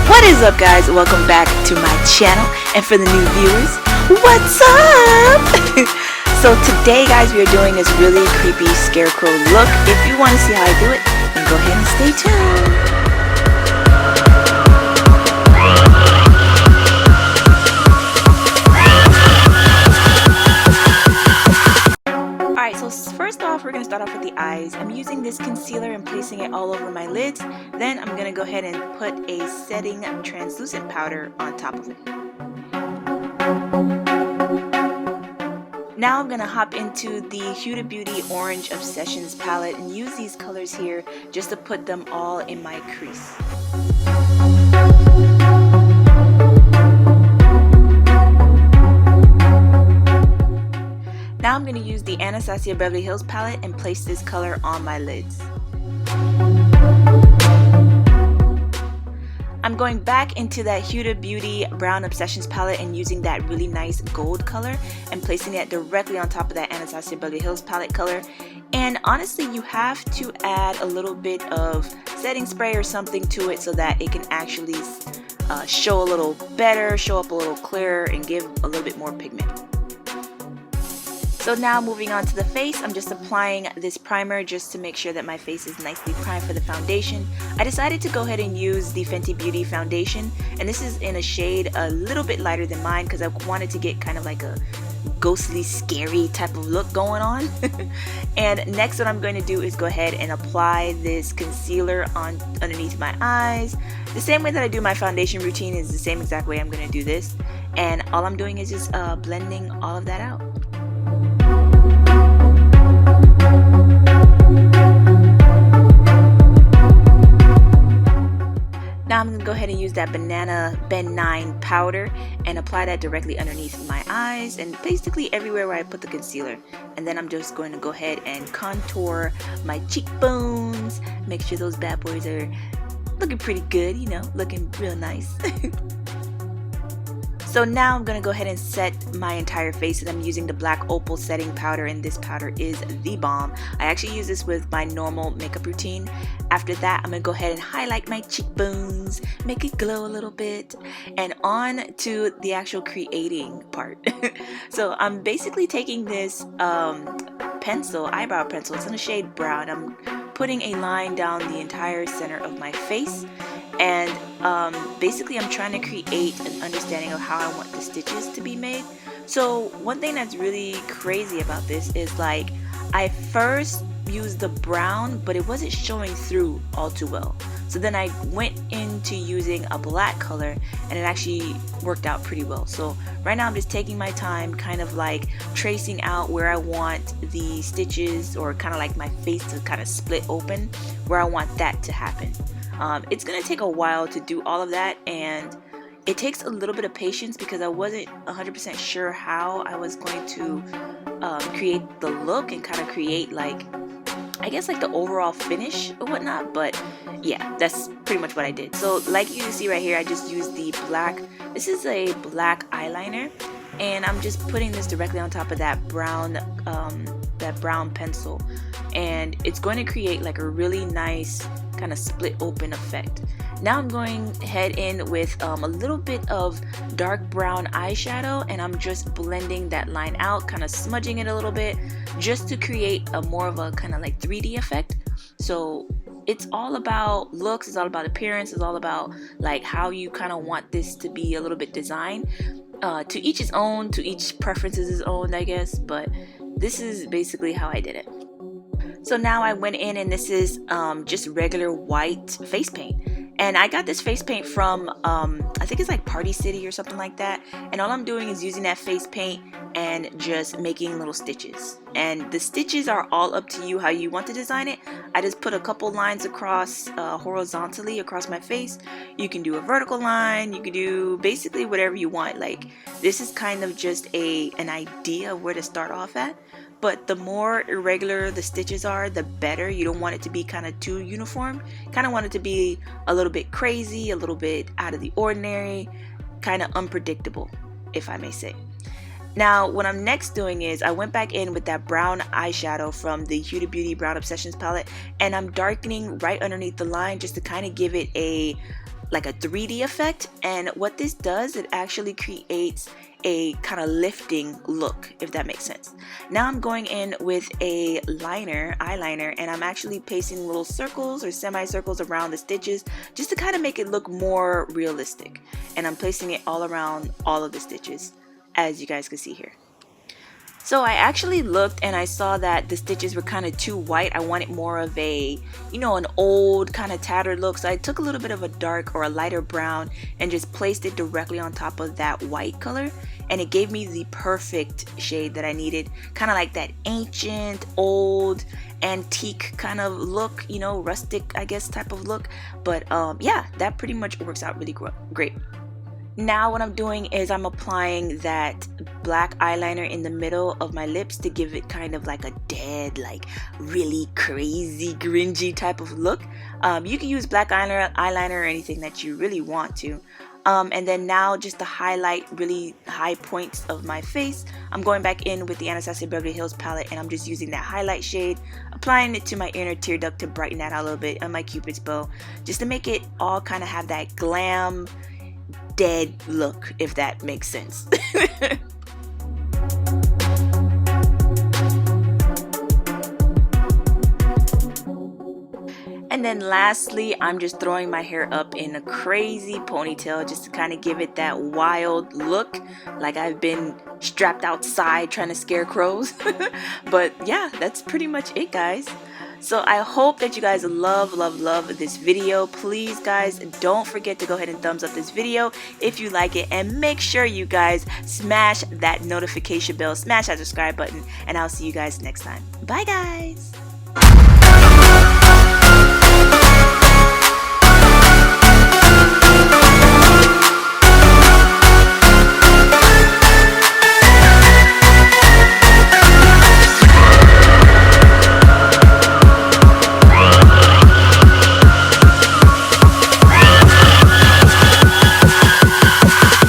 What is up, guys? Welcome back to my channel, and for the new viewers, what's up? So today, guys, we are doing this really creepy scarecrow look. If you want to see how I do it, then go ahead and stay tuned. Alright, so first off, we're going to start off with the eyes. I'm using this concealer and placing it all over my lids. Then I'm going to go ahead and put a setting translucent powder on top of it. Now I'm going to hop into the Huda Beauty Orange Obsessions palette and use these colors here just to put them all in my crease. Now I'm going to use the Anastasia Beverly Hills palette and place this color on my lids. I'm going back into that Huda Beauty Brown Obsessions palette and using that really nice gold color and placing it directly on top of that Anastasia Beverly Hills palette color. And honestly, you have to add a little bit of setting spray or something to it so that it can actually show a little better, show up a little clearer, and give a little bit more pigment. So now moving on to the face, I'm just applying this primer just to make sure that my face is nicely primed for the foundation. I decided to go ahead and use the Fenty Beauty foundation, and this is in a shade a little bit lighter than mine because I wanted to get kind of like a ghostly, scary type of look going on. And next what I'm going to do is go ahead and apply this concealer on underneath my eyes. The same way that I do my foundation routine is the same exact way I'm going to do this. And all I'm doing is just blending all of that out. Now I'm going to go ahead and use that banana BenNye powder and apply that directly underneath my eyes and basically everywhere where I put the concealer. And then I'm just going to go ahead and contour my cheekbones, make sure those bad boys are looking pretty good, you know, looking real nice. So now I'm going to go ahead and set my entire face, and I'm using the black Opal setting powder, and this powder is the bomb. I actually use this with my normal makeup routine. After that, I'm going to go ahead and highlight my cheekbones, make it glow a little bit, and on to the actual creating part. So I'm basically taking this eyebrow pencil, it's in the shade brown. I'm putting a line down the entire center of my face. And basically I'm trying to create an understanding of how I want the stitches to be made. So one thing that's really crazy about this is, like, I first used the brown, but it wasn't showing through all too well. So then I went into using a black color and it actually worked out pretty well. So right now I'm just taking my time, kind of like tracing out where I want the stitches, or kind of like my face to kind of split open, where I want that to happen. It's going to take a while to do all of that, and it takes a little bit of patience because I wasn't 100% sure how I was going to create the look and kind of create, like, I guess, like the overall finish or whatnot. But yeah, that's pretty much what I did. So like you can see right here, I just used the black, this is a black eyeliner, and I'm just putting this directly on top of that brown pencil, and it's going to create like a really nice kind of split open effect. Now I'm going ahead in with a little bit of dark brown eyeshadow, and I'm just blending that line out, kind of smudging it a little bit just to create a more of a kind of like 3D effect. So it's all about looks, it's all about appearance, it's all about like how you kind of want this to be a little bit designed. To each his own, to each preference is his own, I guess, but this is basically how I did it. So now I went in, and this is just regular white face paint. And I got this face paint from, I think it's like Party City or something like that. And all I'm doing is using that face paint and just making little stitches. And the stitches are all up to you how you want to design it. I just put a couple lines across horizontally across my face. You can do a vertical line. You can do basically whatever you want. Like, this is kind of just an idea of where to start off at. But the more irregular the stitches are, the better. You don't want it to be kind of too uniform. Kind of want it to be a little bit crazy, a little bit out of the ordinary, kind of unpredictable, if I may say. Now, what I'm next doing is I went back in with that brown eyeshadow from the Huda Beauty Brown Obsessions palette, and I'm darkening right underneath the line just to kind of give it a 3D effect. And what this does, it actually creates a kind of lifting look, if that makes sense. Now I'm going in with a eyeliner, and I'm actually pasting little circles or semicircles around the stitches just to kind of make it look more realistic. And I'm placing it all around all of the stitches, as you guys can see here. So I actually looked and I saw that the stitches were kind of too white. I wanted more of a, an old kind of tattered look. So I took a little bit of a dark or a lighter brown and just placed it directly on top of that white color. And it gave me the perfect shade that I needed. Kind of like that ancient, old, antique kind of look, rustic, I guess, type of look. But yeah, that pretty much works out really great. Now what I'm doing is I'm applying that black eyeliner in the middle of my lips to give it kind of like a dead, like really crazy, cringy type of look. You can use black eyeliner or anything that you really want to. And then now just to highlight really high points of my face, I'm going back in with the Anastasia Beverly Hills palette, and I'm just using that highlight shade, applying it to my inner tear duct to brighten that out a little bit, and my Cupid's bow, just to make it all kind of have that glam, dead look, if that makes sense. And then lastly, I'm just throwing my hair up in a crazy ponytail just to kind of give it that wild look, like I've been strapped outside trying to scare crows. But yeah, that's pretty much it, guys. So I hope that you guys love this video. Please, guys, don't forget to go ahead and thumbs up this video if you like it, and make sure you guys smash that notification bell, smash that subscribe button, and I'll see you guys next time. Bye, guys.